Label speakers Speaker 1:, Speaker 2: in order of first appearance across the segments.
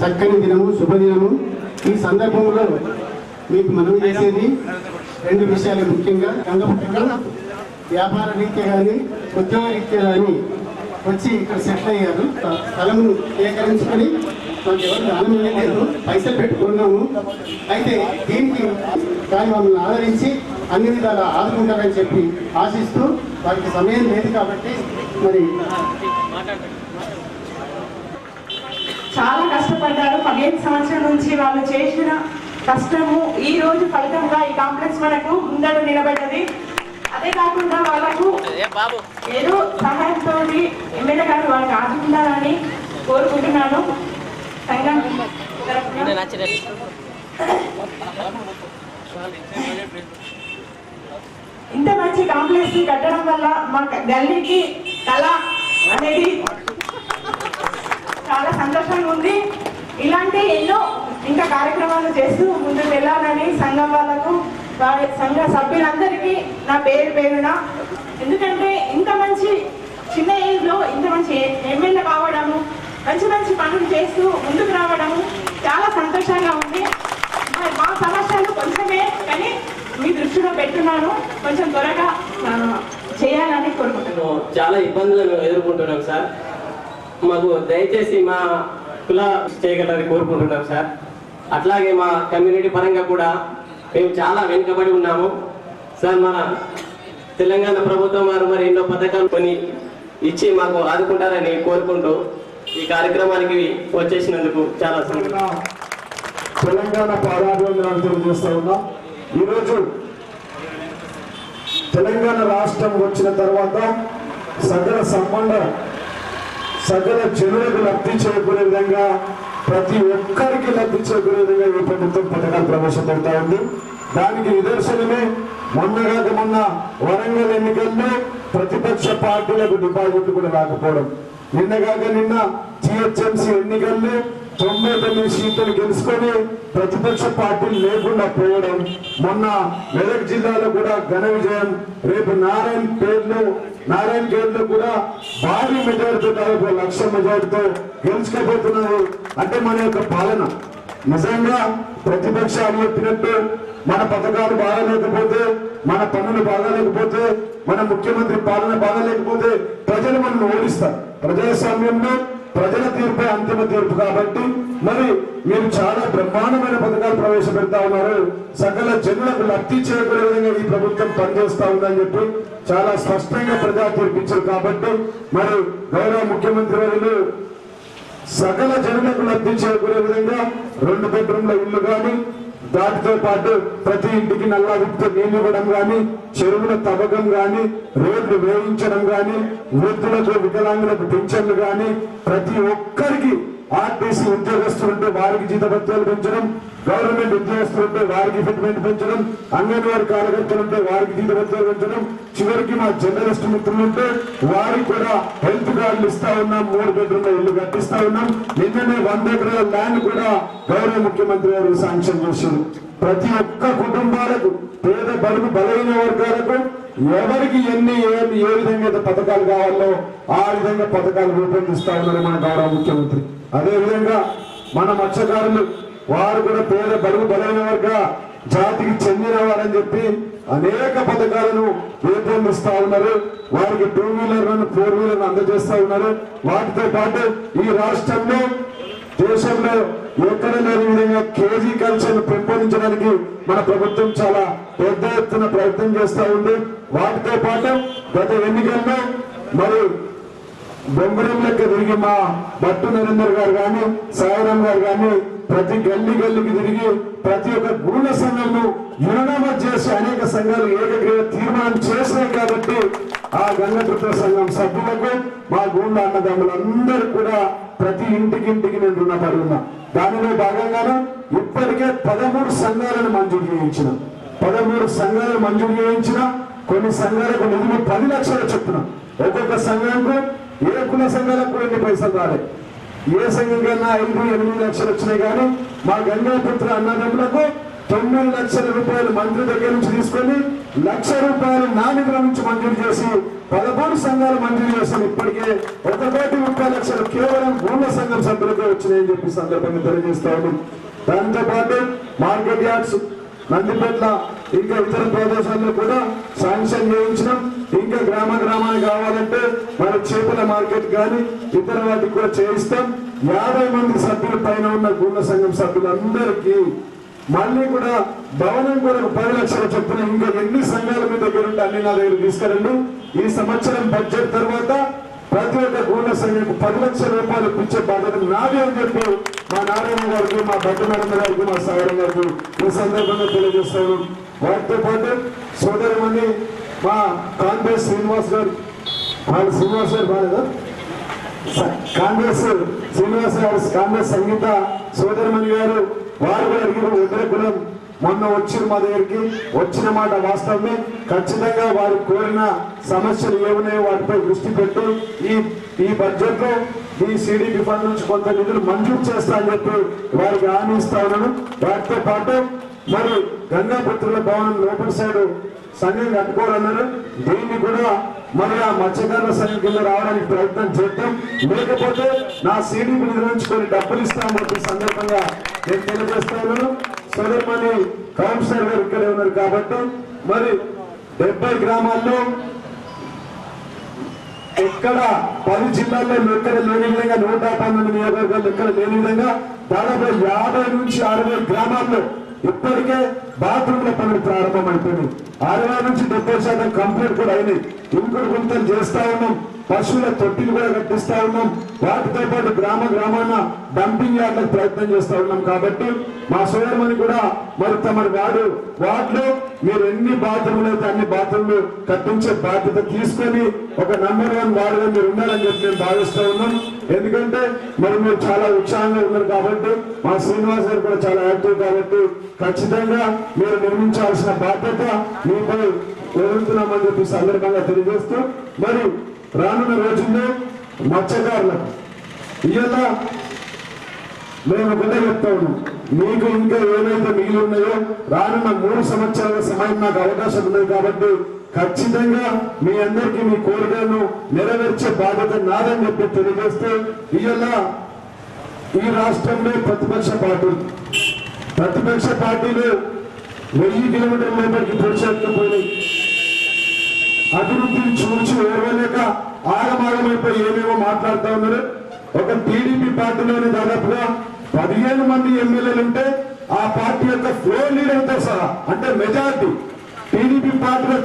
Speaker 1: చక్కని దినము, శుభదినము. ఈ సందర్భంలో మీకు మనవి చేసేది రెండు విషయాలు. ముఖ్యంగా గంగపుత్రులు వ్యాపార రీత్యా కానీ ఉద్యోగ రీత్యా కానీ వచ్చి ఇక్కడ సెటిల్ అయ్యారు. స్థలమును సేకరించుకొని మాకు ఎవరు దానం లేదు, పైసలు పెట్టుకున్నాము. అయితే దీనికి కానీ మమ్మల్ని ఆదరించి అన్ని విధాలా ఆదుకుంటారని చెప్పి ఆశిస్తూ, వారికి సమయం లేదు కాబట్టి మరి
Speaker 2: చాలా కష్టపడ్డారు. 15 సంవత్సరాల నుంచి వాళ్ళు చేసిన కష్టము ఈ రోజు ఫలితంగా ఈ కాంప్లెక్స్ మనకు ముందడు నిలబడ్డది. అదే కాకుండా వాళ్ళకు ఏదో సహాయంతో ఎమ్మెల్యే గారు వాళ్ళకి ఆదుకుంటారని కోరుకుంటున్నాను. సంఘం ఇంత మంచి కాంప్లెక్స్ కట్టడం వల్ల మా గల్లీకి కళ అనేది చాలా సంతోషంగా ఉంది. ఇలాంటి ఎన్నో ఇంకా కార్యక్రమాలు చేస్తూ ముందుకు వెళ్ళాలని సంఘం వాళ్ళకు, సంఘ సభ్యులందరికీ నా పేరున, ఎందుకంటే ఇంత మంచి చిన్న ఏజ్లో ఇంత మంచి ఎమ్మెల్యే కావడము, మంచి మంచి పనులు చేస్తూ ముందుకు రావడము చాలా సంతోషంగా ఉంది. మా సమస్యలు కొంచెమే కానీ మీ దృష్టిలో పెట్టున్నాను, కొంచెం త్వరగా చేయాలని కోరుకుంటున్నాను.
Speaker 3: చాలా ఇబ్బందులను ఎదుర్కొంటున్నాం సార్. మాకు దయచేసి మా కుల చేయగలరని కోరుకుంటున్నాం సార్. అట్లాగే మా కమ్యూనిటీ పరంగా కూడా మేము చాలా వెనుకబడి ఉన్నాము సార్. మన తెలంగాణ ప్రభుత్వం వారు మరి ఎన్నో పథకాలు కొని ఇచ్చి మాకు ఆదుకుంటారని కోరుకుంటూ ఈ కార్యక్రమానికి వచ్చేసినందుకు చాలా సంతోషం.
Speaker 4: తెలంగాణ పాదాభివందనాలు తెలియజేస్తా ఉన్నాం. ఈరోజు తెలంగాణ రాష్ట్రం వచ్చిన తర్వాత సకల జనులకు లబ్ధి చేకూరే విధంగా, ప్రతి ఒక్కరికి లబ్ధి చేకూరే విధంగా ఈ ప్రభుత్వం పథకాలు ప్రవేశపెడతా ఉంది. దానికి నిదర్శనమే మొన్న వరంగల్ ఎన్నికల్లో ప్రతిపక్ష పార్టీలకు డిపాజిట్ కూడా రాకపోవడం. నిన్న జిహెచ్ఎంసీ ఎన్నికల్లో 99 సీట్లు గెలుచుకొని ప్రతిపక్ష పార్టీలు లేకుండా పోవడం. మొన్న మెదక్ జిల్లాలో కూడా ఘన విజయం. రేపు నారాయణఖేడ్లో కూడా భారీ మెజారిటీతో, దాదాపు 1,00,000 మెజారిటీతో గెలుచుకోబోతున్నారు. అంటే మన యొక్క పాలన నిజంగా ప్రతిపక్షాలు చెప్పినట్టు మన పథకాలు బాగాలేకపోతే, మన పనులు బాగాలేకపోతే, మన ముఖ్యమంత్రి పాలన బాగాలేకపోతే ప్రజలు మనల్ని ఓడిస్తారు. ప్రజాస్వామ్యంలో ప్రజల తీర్పే అంతిమ తీర్పు కాబట్టి మరి మీరు చాలా బ్రహ్మాండమైన పథకాలు ప్రవేశపెడతా ఉన్నారు. సకల జనులకు లబ్ధి చేకూరే విధంగా ఈ ప్రభుత్వం పనిచేస్తా ఉందని చెప్పి చాలా స్పష్టంగా ప్రజా తీర్పిచ్చారు. కాబట్టి మరి గౌరవ ముఖ్యమంత్రి వర్యులు సకల జనులకు లబ్ధి చేకూరే విధంగా 2 బెడ్రూమ్ల ఇల్లు కానీ, దాటితో పాటు ప్రతి ఇంటికి నల్లా విప్పు నీళ్లు ఇవ్వడం కానీ, చెరువుల తవ్వకం కానీ, రోడ్లు వేయించడం కానీ, వృద్ధులకు వికలాంగులకు పింఛన్లు కానీ, ప్రతి ఒక్కరికి ఆర్టీసీ ఉద్యోగస్తులుంటే వారికి జీతభత్యాలు పెంచడం, గవర్నమెంట్ ఉద్యోగస్తులుంటే వారికి ఫిట్మెంట్ పెంచడం, అంగన్వాడీ కార్యకర్తలుంటే వారికి జీతభత్యాలు పెంచడం, చివరికి మా జర్నలిస్ట్ మిత్రులుంటే వారికి కూడా హెల్త్ కార్డులు ఇస్తా ఉన్నాం. 3 బెడ్రూమ్ల ఇల్లు కట్టిస్తా ఉన్నాం. నిన్ననే 100 ఎకరాల ల్యాండ్ కూడా గౌరవ ముఖ్యమంత్రి గారు శాంక్షన్ చేశారు. ప్రతి ఒక్క కుటుంబాలకు, పేద బడుగు బలహీన వర్గాలకు ఎవరికి ఏ విధంగా పథకాలు కావాలో ఆ విధంగా పథకాలు రూపొందిస్తా ఉన్నారు మన గౌరవ ముఖ్యమంత్రి. అదేవిధంగా మన మత్స్యకారులు వారు కూడా పేద బడుగు బలహీన వర్గ జాతికి చెందిన వారని చెప్పి అనేక పథకాలను రూపొందిస్తా ఉన్నారు. వారికి 2 వీలర్లను 4 వీలర్లను అందజేస్తా ఉన్నారు. వాటితో పాటు ఈ రాష్ట్రంలో దేశంలో ఎక్కడ లేని విధంగా కేజీ కల్చర్ పెంపొందించడానికి మన ప్రభుత్వం చాలా పెద్ద ఎత్తున ప్రయత్నం చేస్తూ ఉంది. వాటితో పాటు గత ఎన్నికల్లో మరి బొంగరం లెక్క తిరిగి మా భట్టు నరేందర్ గారు కానీ, సాయిరాం గారు కానీ ప్రతి గల్లీకి తిరిగి ప్రతి ఒక్క గూఢ సంఘంను యునమోదు చేసి అనేక సంఘాలు ఏకగ్రీవ తీర్మానం చేసినాయి. కాబట్టి ఆ గంగపుత్ర సంఘం సభ్యులకు, మా గూండా అన్నదమ్ములందరూ కూడా ప్రతి ఇంటికి నేను రుణపడి ఉన్నా. దానిలో భాగంగానే ఇప్పటికే 13 సంఘాలను మంజూరు చేయించిన. 13 సంఘాలను మంజూరు చేయించిన. కొన్ని సంఘాలకు నిధులు 10 లక్షలు చొప్పున. ఒక్కొక్క సంఘానికి ఏ కుల సంఘాలకు ఎన్ని పైసలు రాలేదు. ఏ సంఘం కన్నా 5-8 లక్షలు వచ్చినాయి. కానీ మా గంగాపుత్ర అన్నదమ్ములకు 9 లక్షల రూపాయలు మంత్రి దగ్గర నుంచి తీసుకొని 1 లక్ష రూపాయలు నా నిధుల నుంచి మంజూరు చేసి 13 సంఘాలు మంజూరు చేశాను. ఇప్పటికే 1,30,00,000 కేవలం భూముల సంఘం సభ్యులకే వచ్చినాయని చెప్పి సందర్భంగా తెలియజేస్తాను. దాంతో పాటు మార్కెట్ యార్డ్స్ నందిపేట ఇంకా ఇతర ప్రదేశాల్లో కూడా శాంక్షన్ చేయించడం, ఇంకా గ్రామానికి కావాలంటే మన చేపల మార్కెట్ కానీ ఇతర వాటికి కూడా చేయిస్తాం. 50 మంది సభ్యుల పైన ఉన్న భూముల సంఘం సభ్యులందరికీ మళ్ళీ కూడా భవనం కొరకు 10 లక్షల చొప్పున ఇంకా ఎన్ని సంఘాల మీ దగ్గర ఉంటే అన్ని నా దగ్గర తీసుకురండి. ఈ సంవత్సరం బడ్జెట్ తర్వాత ప్రతి ఒక్క భూముల సంఘకు 10 లక్షల రూపాయలు ఇచ్చే బాధ్యత నాది అని చెప్పి మా నారాయణ గారికి, మా భద్ర మేడం గారికి, మా సాగరం గారికి ఈ సందర్భంగా తెలియజేస్తాను. వాటితో పాటు సోదరుమని మా కాంగ్రెస్ శ్రీనివాస్ గారు, వాళ్ళు శ్రీనివాస్ గారు బాగా కాంగ్రెస్ శ్రీనివాస్ గారు, కాంగ్రెస్ సంగీత సోదరుమణి గారు, వారు కూడా అడిగిన ఉత్తర కులం మొన్న వచ్చారు మా దగ్గరికి. వచ్చిన మాట వాస్తవమే. ఖచ్చితంగా వారు కోరిన సమస్యలు ఏమున్నాయో వాటిపై దృష్టి పెట్టి ఈ బడ్జెట్ లో ఈ సిడిపి ఫండ్ నుంచి కొంత నిధులు మంజూరు చేస్తా అని చెప్పి వారికి హామీ ఇస్తా ఉన్నాను. వాటితో పాటు మరి గంగాపుత్రుల భవనం లోపల సైడ్ సంఘం కట్టుకోవాలన్నారు. దీన్ని కూడా మరి ఆ మత్స్యకారుల సంఘం కింద రావడానికి ప్రయత్నం చేద్దాం. లేకపోతే నా సిడిపి నిధుల నుంచి కొన్ని డబ్బులు ఇస్తామని చెప్పి సందర్భంగా నేను తెలియజేస్తా ఉన్నాను. సోదరుమణి కౌన్సిలర్ గారు ఇక్కడే ఉన్నారు కాబట్టి మరి 70 గ్రామాల్లో ఎక్కడ 10 జిల్లాల్లో ఎక్కడ లేని విధంగా 112 నియోజకవర్గాలు ఎక్కడ లేని విధంగా దాదాపు 50 నుంచి 60 గ్రామాల్లో ఇప్పటికే బాత్రూమ్ల పనులు ప్రారంభమైపోయింది. 60 నుంచి 70% కంప్లీట్ కూడా అయినాయి. ఇంకొక గుంతలు చేస్తా ఉన్నాం. పశువుల తొట్టిలు కూడా కట్టిస్తా ఉన్నాం. వాటితో పాటు గ్రామాన డంపింగ్ యార్డ్లకు ప్రయత్నం చేస్తా ఉన్నాం. కాబట్టి మా సోదరుమని కూడా మరి తమ వార్డులో మీరు ఎన్ని బాత్రూమ్లు అయితే అన్ని బాత్రూమ్లు కట్టించే బాధ్యత తీసుకొని ఒక నంబర్ 1 వార్డుగా మీరు ఉండాలని చెప్పి మేము భావిస్తూ ఉన్నాం. ఎందుకంటే మరి మీరు చాలా ఉత్సాహంగా ఉన్నారు కాబట్టి, మా శ్రీనివాస్ గారు కూడా చాలా యాక్టివ్ కాబట్టి ఖచ్చితంగా మీరు నిర్మించాల్సిన బాధ్యత మీపై వదులుతున్నామని చెప్పి సందర్భంగా తెలియజేస్తూ మరి రానున్న రోజుల్లో మత్స్యకారులకు ఇవాళ మేము ఒకటే చెప్తా ఉన్నాం. మీకు ఇంకా ఏవైతే మిగిలి ఉన్నాయో రానున్న 3 సంవత్సరాల సమయం నాకు అవకాశం ఉన్నది కాబట్టి ఖచ్చితంగా మీ అందరికీ మీ కోరికలను నెరవేర్చే బాధ్యత నాదని చెప్పి తెలియజేస్తూ ఇవాళ ఈ రాష్ట్రంలో ప్రతిపక్ష పార్టీలు 1000 కిలోమీటర్ల లోపలికి పొడిచెత్తపోయినాయి. అభివృద్ధిని చూసి ఓర్వలేక ఆగమాగమైపోయి ఏమేమో మాట్లాడుతూ ఉన్నారు. ఒక టీడీపీ పార్టీలోని దాదాపుగా 15 మంది ఎమ్మెల్యేలు ఉంటే ఆ పార్టీ యొక్క ఫ్లోర్ లీడర్తో సహా అంటే మెజార్టీ టీడీపీ పార్టీలో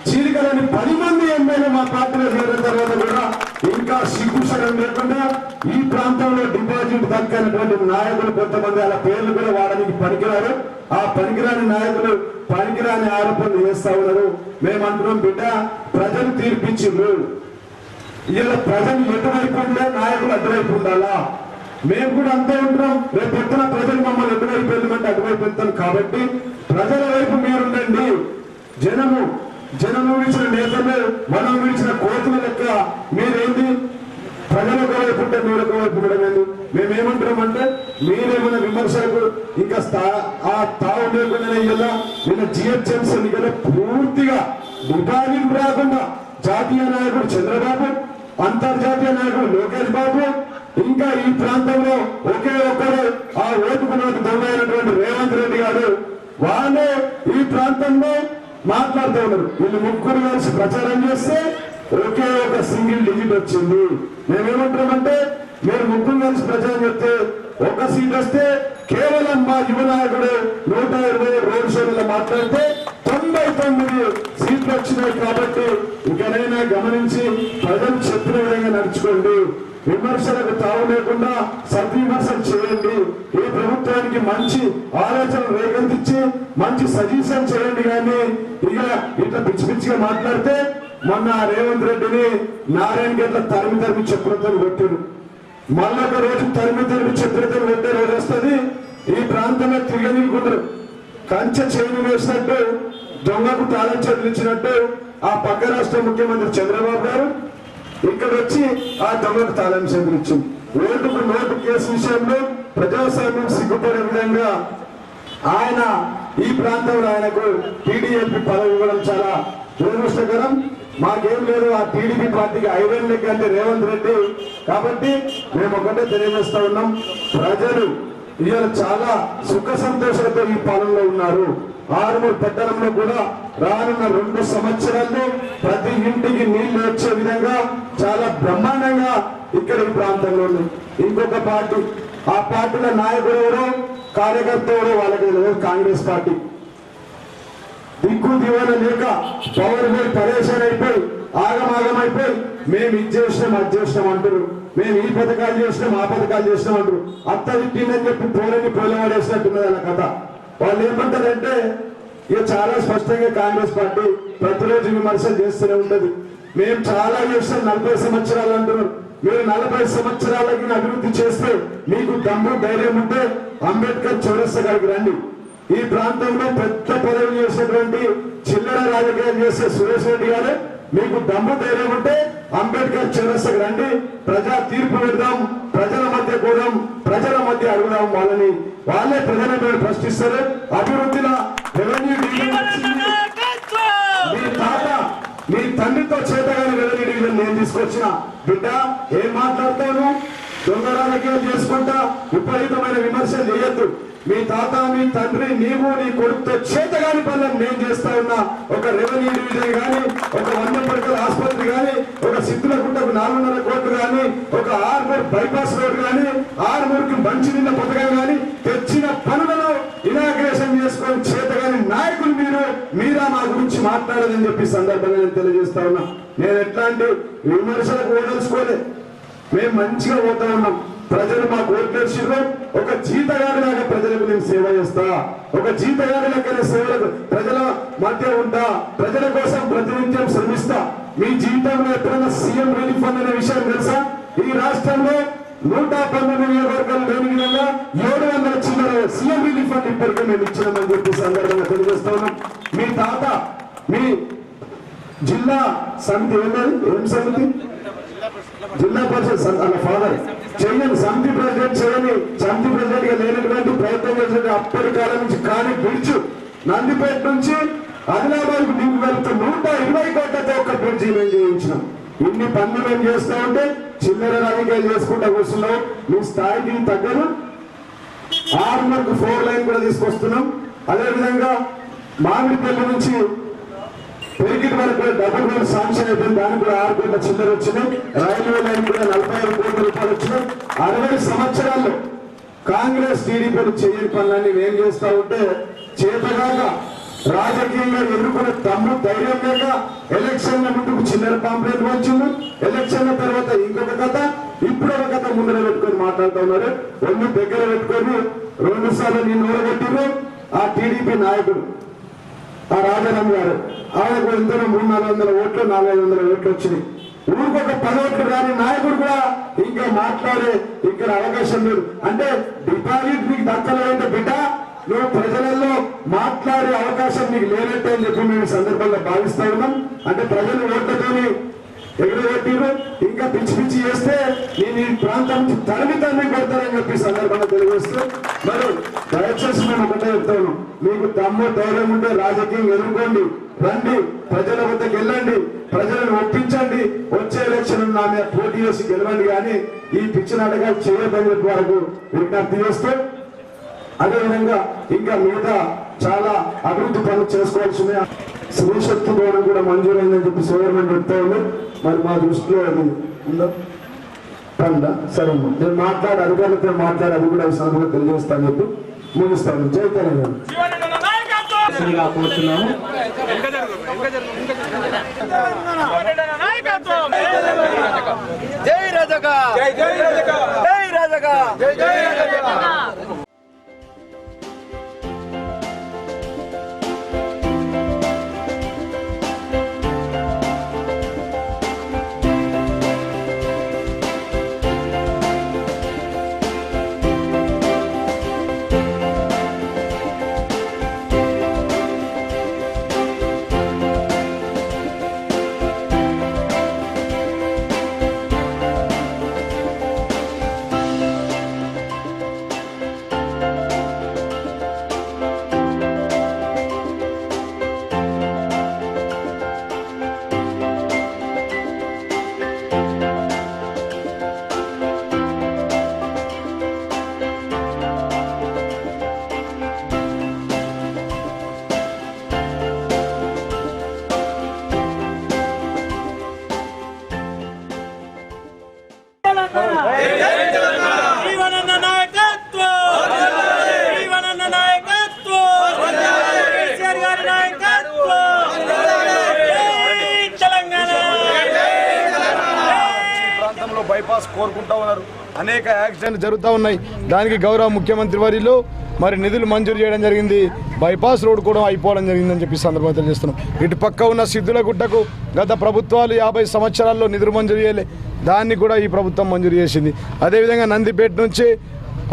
Speaker 4: చీలికలని 10 మంది ఎమ్మెల్యే మా పార్టీలో చేరిన తర్వాత కూడా ఇంకా సిగ్గుశరం లేకుండా ఈ ప్రాంతంలో డిపాజిట్ దక్కనటువంటి నాయకులు కొంతమంది అలా పేర్లు కూడా వాడడానికి పనికిరారు. ఆ పనికిరాని నాయకులు పనికిరాని ఆరోపణలు చేస్తా ఉన్నారు. మేమంటున్నాం బిడ్డ, ప్రజలు తీర్పిచ్చిండ్రు. ఇలా ప్రజలు ఎటువైపు ఉంటే నాయకులు అటువైపు ఉండాలా. మేము కూడా అంతే ఉంటున్నాం. రేపు ఎత్తున ప్రజలు మమ్మల్ని ఎటువైపు వెళ్ళమంటే అటువైపు వెళ్తాం. కాబట్టి ప్రజల వైపు మీరుండండి. జనము విడిచిన నేతలు, మనం విడిచిన కోతుల లెక్క మీరేంది ప్రజలు ఒకవైపు ఉంటే మీరు ఒకవైపు ఉండలేదు. మేమేమంటున్నామంటే మీరేమైనా విమర్శలకు ఇంకా ఆ తావు లేకుండా ఇలా నిన్న జిహెచ్ఎంసీ ఎన్నికల్లో పూర్తిగా డిపాజిట్ రాకుండా జాతీయ నాయకుడు చంద్రబాబు, అంతర్జాతీయ నాయకుడు లోకేష్ బాబు, ఇంకా ఈ ప్రాంతంలో ఒకే ఒక్కరు ఆ ఓటుకు దొంగ అయినటువంటి రేవంత్ రెడ్డి గారు వాళ్ళే ఈ ప్రాంతంలో మాట్లాడుతూ ఉన్నారు. వీళ్ళు ముగ్గురు కలిసి ప్రచారం చేస్తే ఒకే ఒక సింగిల్ డిజిట్ వచ్చింది. మేమేమంటామంటే మీరు ముగ్గురు కలిసి ప్రచారం చేస్తే 1 సీట్ వస్తే కేవలం మా యువ నాయకుడు 120 రోడ్ షోలలో మాట్లాడితే 99 సీట్లు వచ్చినాయి. కాబట్టి ఇకనైనా గమనించి ప్రజలు చెప్పిన విధంగా నడుచుకోండి. విమర్శలకు తావు లేకుండా సద్విమర్శలు చేయండి. ఈ ప్రభుత్వానికి మంచి ఆలోచన రేగంతిచ్చి మంచి సజెషన్ చేయండి. కానీ ఇక ఇట్లా పిచ్చి పిచ్చిగా మాట్లాడితే మొన్న రేవంత్ రెడ్డిని నారాయణ గట్ల తరిమి చెప్పులతో కొట్టాడు. మళ్ళొక రోజు తరిమి చెప్పులతో పెట్టే రోజు వస్తుంది. ఈ ప్రాంతంలో తిరగనికుంటారు. కంచె చేను వేసినట్టు దొంగకు తాళం చెల్లించినట్టు ఆ పక్క రాష్ట్ర ముఖ్యమంత్రి చంద్రబాబు గారు ఇక్కడ వచ్చి ఆ దొంగకు తాళం చెల్లించింది. ఓటుకు నోటు కేసు విషయంలో ప్రజాస్వామ్యం సిగ్గుపడే విధంగా ఆయన ఈ ప్రాంతంలో ఆయనకు టీడీఎల్పీ పదవి ఇవ్వడం చాలా దురదృష్టకరం. మాకేం లేదు, ఆ టీడీపీ పార్టీకి ఐరన్ లెగ్ అంటే రేవంత్ రెడ్డి. కాబట్టి మేము ఒకటే తెలియజేస్తా ఉన్నాం, ప్రజలు ఇవాళ చాలా సుఖ సంతోషాలతో ఈ పాలనలో ఉన్నారు. ఆరుమూరు పట్టణంలో కూడా రానున్న 2 సంవత్సరాల్లో ప్రతి ఇంటికి నీళ్లు వచ్చే విధంగా చాలా బ్రహ్మాండంగా ఇక్కడ ఈ ప్రాంతంలో ఉంది. ఇంకొక పార్టీ, ఆ పార్టీల నాయకుడు ఎవరో కార్యకర్త ఎవరో వాళ్ళకి తెలియదు. కాంగ్రెస్ పార్టీ దిక్కు దివాన లేక పవర్ మీద పరేషాన్ అయిపోయి ఆగమాగమైపోయి మేము ఇది చేసినాం అది చేసినాం అంటారు. మేము ఈ పథకాలు చేసినాం ఆ పథకాలు చేసినాం అంటారు. అత్త తిట్టిందని చెప్పి పోలని పోలవాడేసినట్టున్నది అలా కథ. వాళ్ళు ఏమంటారంటే ఇక చాలా స్పష్టంగా కాంగ్రెస్ పార్టీ ప్రతిరోజు విమర్శలు చేస్తూనే ఉంటది. మేము చాలా చేస్తాం 40 సంవత్సరాలు అంటున్నారు. మీరు 40 సంవత్సరాలకి అభివృద్ధి చేస్తే మీకు దమ్ము ధైర్యం ఉంటే అంబేద్కర్ చౌరస్తా గారికి రండి. ఈ ప్రాంతంలో పెద్ద పదవి చేసినటువంటి చిల్లర రాజకీయాలు చేసే సురేష్ రెడ్డి గారు మీకు దమ్ము ధైర్యం ఉంటే అంబేద్కర్ చౌరస్తాకి రండి. ప్రజా తీర్పు పెడదాం, ప్రజల మధ్య కూదాం, ప్రజల మధ్య అడుగుదాం. వాళ్ళే ప్రజల మీద ప్రశ్నిస్తారు. అభివృద్ధిలో రెవెన్యూ డివిజన్ మీ తాత మీ తండ్రితో చేతగాని రెవెన్యూ డివిజన్ నేను తీసుకొచ్చిన బిడ్డ ఏం మాట్లాడతాను? దొంగ రాజకీయాలు చేసుకుంటా విపరీతమైన విమర్శలు చేయొద్దు. మీ తాత మీ తండ్రి నీవు నీ కొడుకుతో చేతగాని పనులను నేను చేస్తా ఉన్నా. ఒక రెవెన్యూ డివిజన్ కానీ, ఒక 100 పడకల ఆసుపత్రి కానీ, ఒక సిద్ధులగుట్టకు 4.5 కోట్లు కానీ, ఒక ఆర్మూర్ బైపాస్ రోడ్ కానీ, ఆర్మూర్కి మంచినీళ్ళ పథకం కానీ తెచ్చిన పనులను ఇనాగ్రేషన్ చేసుకొని చేతగాని నాయకులు మీరా మా గురించి మాట్లాడదని చెప్పి సందర్భంగా నేను తెలియజేస్తా ఉన్నా. నేను ఎట్లాంటి విమర్శలకు ఓదలుచుకోలే. మేము మంచిగా పోతా ఉన్నాం. ప్రజలు మాకు ఓట్లేసిర్రు. ఒక జీతగాడి లాగా ప్రజలకు నేను సేవ చేస్తా. ఒక జీతగాడి లెక్కనే సేవలకు ప్రజల మధ్య ఉంటా. ప్రజల కోసం ప్రతినిత్యం శ్రమిస్తా. మీ జీవితంలో ఎప్పుడైనా సీఎం రిలీఫ్ ఫండ్ అనే విషయం తెలుసా? ఈ రాష్ట్రంలో 119 నియోజకవర్గాలు లేని విధంగా 700 చిల్లర సీఎం రిలీఫ్ ఫండ్ ఇప్పటికే మేము ఇచ్చినామని చెప్పి సందర్భంగా తెలియజేస్తా ఉన్నాం. మీ తాత మీ జిల్లా సమితి ఏం సమితి? జిల్లా పరిషత్ అలా ఫాదర్ చేయని సమితి ప్రెసిడెంట్ చేయని సమితి ప్రెసిడెంట్ గా లేనటువంటి ప్రయత్నం చేసిన అప్పటి కాలం నుంచి కానీ బ్రిడ్జ్ నందిపేట నుంచి ఆదిలాబాద్ కు దిగు వెళ్తూ 120 కోట్లతో ఒక బ్రిడ్జి మేము చేయించినాం. ఇన్ని పనులు మేము చేస్తా ఉంటే చిల్లర రాజకీయాలు చేసుకుంటా కూర్చున్నాం. మీ స్థాయికి తగ్గను. ఆర్మూర్కు 4 లైన్ కూడా తీసుకొస్తున్నాం. అదేవిధంగా మామిడిపల్లి నుంచి పెరిగిన వరకు డబుల్ రోడ్ శాంక్షన్ అయిపోయింది. దానికి కూడా 6 కోట్ల చిల్లర వచ్చినాయి. రైల్వే లైన్ కూడా 45 కోట్ల రూపాయలు వచ్చినాయి. 60 సంవత్సరాల్లో కాంగ్రెస్ టీడీపీలు చేయని పనులన్నీ ఏం చేస్తా ఉంటే చేతగాక రాజకీయంగా ఎన్నుకునే తమ్ము ధైర్యం లేక ఎలక్షన్ల ముందుకు చిల్లర పాంప్లెట్ వచ్చింది. ఎలక్షన్ల తర్వాత ఇంకొక కథ, ఇప్పుడు ఒక కథ ముందర పెట్టుకొని మాట్లాడుతూ ఉన్నారు. ఒళ్ళు దగ్గర పెట్టుకొని 2 సార్లు నిన్ను ఓడగొట్టిరు ఆ టీడీపీ నాయకుడు ఆ రాజారాం గారు. ఆయనకు ఎంతో 300-400 ఓట్లు 400-500 ఓట్లు వచ్చినాయి. ఊరికొక 10 ఓట్లు రాని నాయకుడు కూడా ఇంకా మాట్లాడే ఇక్కడ అవకాశం లేదు. అంటే డిపాజిట్ మీకు దక్కలేదంటే బిడ్డ నువ్వు ప్రజలలో మాట్లాడే అవకాశం నీకు లేనట్టే అని చెప్పి మేము సందర్భంగా భావిస్తా ఉన్నాం. అంటే ప్రజలు ఓట్లతోని ఎగరగొట్టిరు. ఇంకా పిచ్చి పిచ్చి చేస్తే నేను ఈ ప్రాంతం నుంచి తరిమి కొడతారని చెప్పి సందర్భంగా తెలియజేస్తూ మరి దయచేసి మేము ఒకటే చెప్తాను, మీకు దమ్ము ధైర్యం ఉంటే రాజకీయం ఎదుర్కోండి, రండి, ప్రజల వద్దకు వెళ్ళండి, ప్రజలను ఒప్పించండి, వచ్చే ఎలక్షన్ నా మీద పోటీ చేసి గెలవండి. కానీ ఈ పిచ్చి నాటకాలు చేయబడిన వరకు విజ్ఞప్తి చేస్తూ అదేవిధంగా ఇంకా మిగతా చాలా అభివృద్ధి పనులు చేసుకోవాల్సిన శివశక్తి భవనం కూడా మంజూరైందని చెప్పి గవర్నమెంట్ చెప్తా ఉంది. మరి మా దృష్టిలో అది ఉందా పందా? సరే నేను మాట్లాడే అధికారులతో మాట్లాడి అది కూడా సందర్భంగా తెలియజేస్తాను చెప్పి ముగిస్తాను. జై తెలంగాణ.
Speaker 3: కూర్చున్నాము.
Speaker 5: జై రాజక, జై రాజక, జై రాజక. ఇంకో బైపాస్ కోరుకుంటా ఉన్నారు. అనేక యాక్సిడెంట్లు జరుగుతూ ఉన్నాయి. దానికి గౌరవ ముఖ్యమంత్రి వర్యులు మరి నిధులు మంజూరు చేయడం జరిగింది. బైపాస్ రోడ్ కూడా అయిపోవడం జరిగిందని చెప్పి సందర్భంగా తెలియజేస్తున్నాం. ఇటు పక్క ఉన్న సిద్ధులగుట్టకు గత ప్రభుత్వాలు 50 సంవత్సరాల్లో నిధులు మంజూరు చేయలే, దాన్ని కూడా ఈ ప్రభుత్వం మంజూరు చేసింది. అదేవిధంగా నందిపేట నుంచి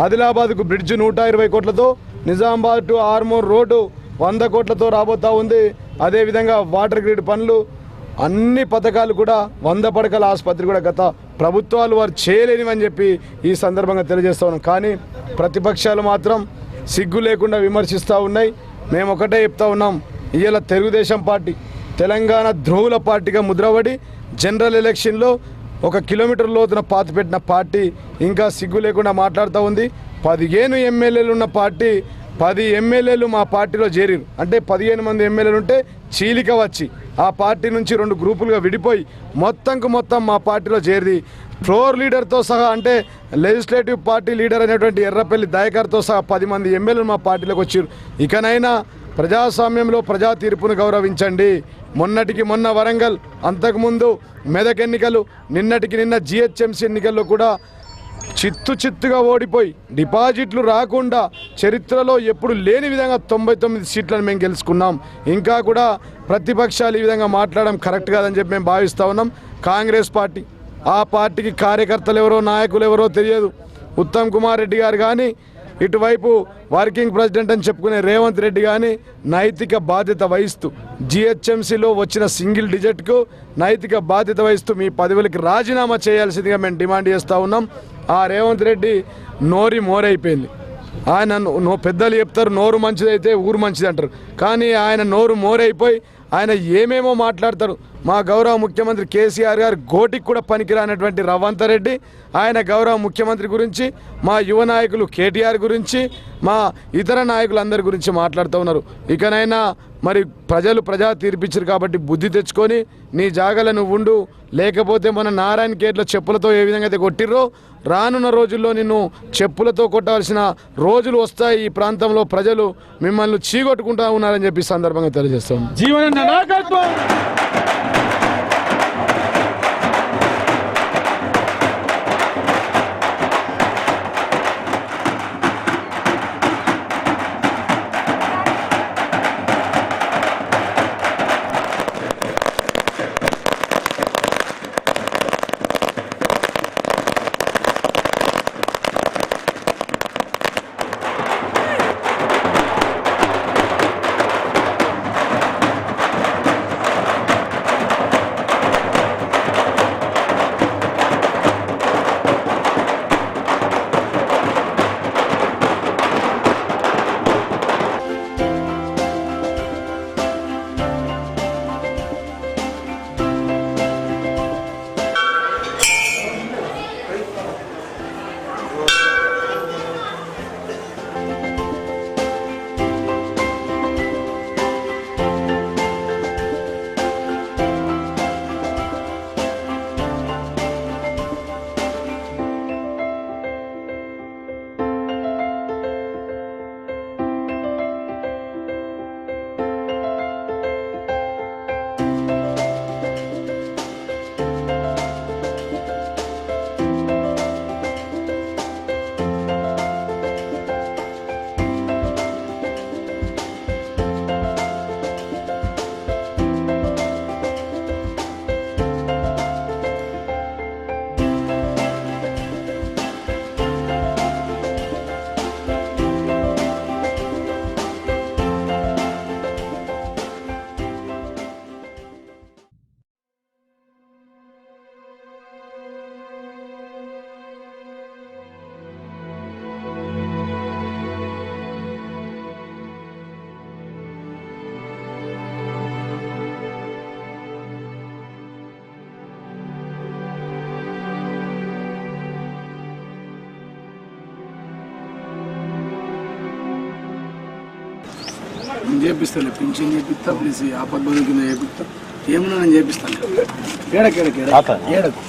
Speaker 5: ఆదిలాబాద్కు బ్రిడ్జ్ 120 కోట్లతో, నిజామాబాద్ టు ఆర్మూర్ రోడ్డు 100 కోట్లతో రాబోతూ ఉంది. అదేవిధంగా వాటర్ గ్రిడ్ పనులు, అన్ని పథకాలు కూడా 100 పడకల ఆసుపత్రి కూడా గత ప్రభుత్వాలు వారు చేయలేనివని చెప్పి ఈ సందర్భంగా తెలియజేస్తూ ఉన్నాం. కానీ ప్రతిపక్షాలు మాత్రం సిగ్గు లేకుండా విమర్శిస్తూ ఉన్నాయి. మేము ఒకటే చెప్తా ఉన్నాం, ఇవాళ తెలుగుదేశం పార్టీ తెలంగాణ ద్రోహుల పార్టీగా ముద్రపడి జనరల్ ఎలక్షన్లో 1 కిలోమీటర్ లోతున పాతిపెట్టిన పార్టీ ఇంకా సిగ్గు లేకుండా మాట్లాడుతూ ఉంది. 15 ఎమ్మెల్యేలు ఉన్న పార్టీ 10 ఎమ్మెల్యేలు మా పార్టీలో చేరారు. అంటే 15 మంది ఎమ్మెల్యేలు ఉంటే చీలిక వచ్చి ఆ పార్టీ నుంచి 2 గ్రూపులుగా విడిపోయి మొత్తం మా పార్టీలో చేరి ఫ్లోర్ లీడర్తో సహా, అంటే లెజిస్లేటివ్ పార్టీ లీడర్ అనేటువంటి ఎర్రపల్లి దయాకర్తో సహా 10 మంది ఎమ్మెల్యేలు మా పార్టీలోకి వచ్చారు. ఇకనైనా ప్రజాస్వామ్యంలో ప్రజా తీర్పును గౌరవించండి. మొన్నటికి మొన్న వరంగల్, అంతకుముందు మెదక్ ఎన్నికలు, నిన్నటికి నిన్న జిహెచ్ఎంసీ ఎన్నికల్లో కూడా చిత్తుగా ఓడిపోయి డిపాజిట్లు రాకుండా చరిత్రలో ఎప్పుడు లేని విధంగా 99 సీట్లను మేము గెలుచుకున్నాం. ఇంకా కూడా ప్రతిపక్షాలు ఈ విధంగా మాట్లాడడం కరెక్ట్ కాదని చెప్పి మేము భావిస్తూ ఉన్నాం. కాంగ్రెస్ పార్టీ, ఆ పార్టీకి కార్యకర్తలు ఎవరో నాయకులు ఎవరో తెలియదు. ఉత్తమ్ కుమార్ రెడ్డి గారు కానీ, ఇటువైపు వర్కింగ్ ప్రెసిడెంట్ అని చెప్పుకునే రేవంత్ రెడ్డి కానీ నైతిక బాధ్యత వహిస్తూ జిహెచ్ఎంసీలో వచ్చిన సింగిల్ డిజిట్కు నైతిక బాధ్యత వహిస్తూ మీ పదవులకి రాజీనామా చేయాల్సిందిగా మేము డిమాండ్ చేస్తూ ఉన్నాం. ఆ రేవంత్ రెడ్డి నోరి మోరైపోయింది. ఆయన పెద్దలు చెప్తారు నోరు మంచిదైతే ఊరు మంచిది అంటారు, కానీ ఆయన నోరు మోరైపోయి ఆయన ఏమేమో మాట్లాడతారు. మా గౌరవ ముఖ్యమంత్రి కేసీఆర్ గారు గోటికి కూడా పనికిరానటువంటి రేవంత్ రెడ్డి ఆయన గౌరవ ముఖ్యమంత్రి గురించి, మా యువ నాయకులు కేటీఆర్ గురించి, మా ఇతర నాయకులందరి గురించి మాట్లాడుతూ ఉన్నారు. ఇకనైనా మరి ప్రజా తీర్పిచ్చారు కాబట్టి బుద్ధి తెచ్చుకొని నీ జాగాలో నువ్వు ఉండు, లేకపోతే మన నారాయణ ఖేడ్లో చెప్పులతో ఏ విధంగా అయితే కొట్టిర్రో రానున్న రోజుల్లో నిన్ను చెప్పులతో కొట్టాల్సిన రోజులు వస్తాయి. ఈ ప్రాంతంలో ప్రజలు మిమ్మల్ని చీగొట్టుకుంటా ఉన్నారని చెప్పి సందర్భంగా తెలియజేస్తాం.
Speaker 6: జీవన నాయకత్వం
Speaker 7: నేను చేపిస్తాను, పింఛన్ చేపిస్తా, ప్లీజ్ ఆపద్బంధు కింద చేపిస్తా, ఏమన్నా నేను చేపిస్తాను. ఏడకు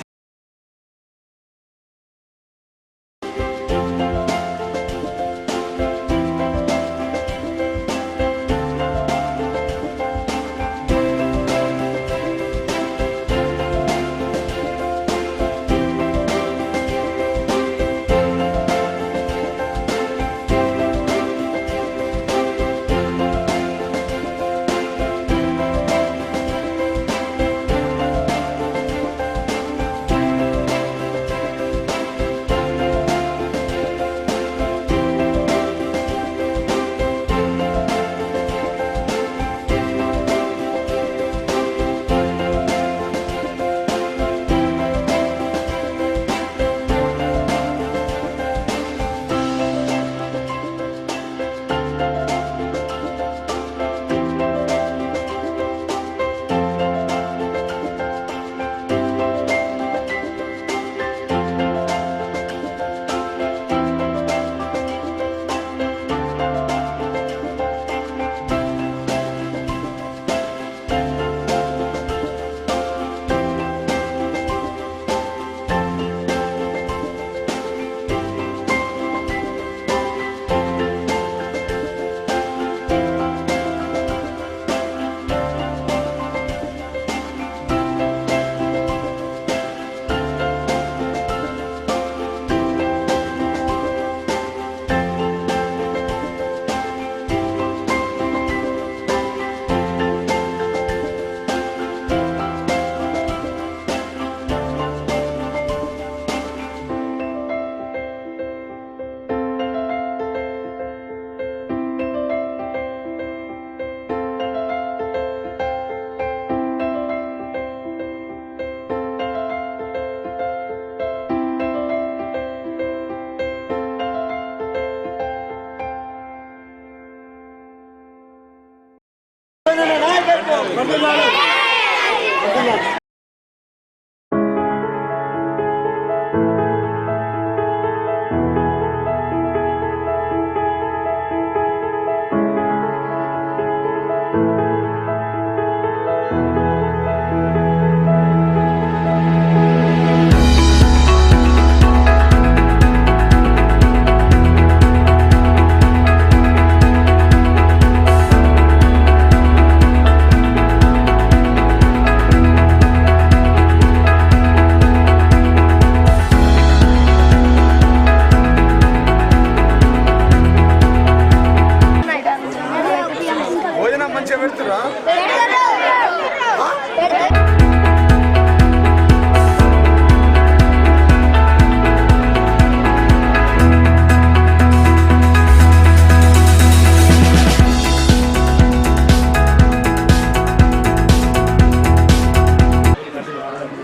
Speaker 5: భోజనం మంచిగా పెడుతురా?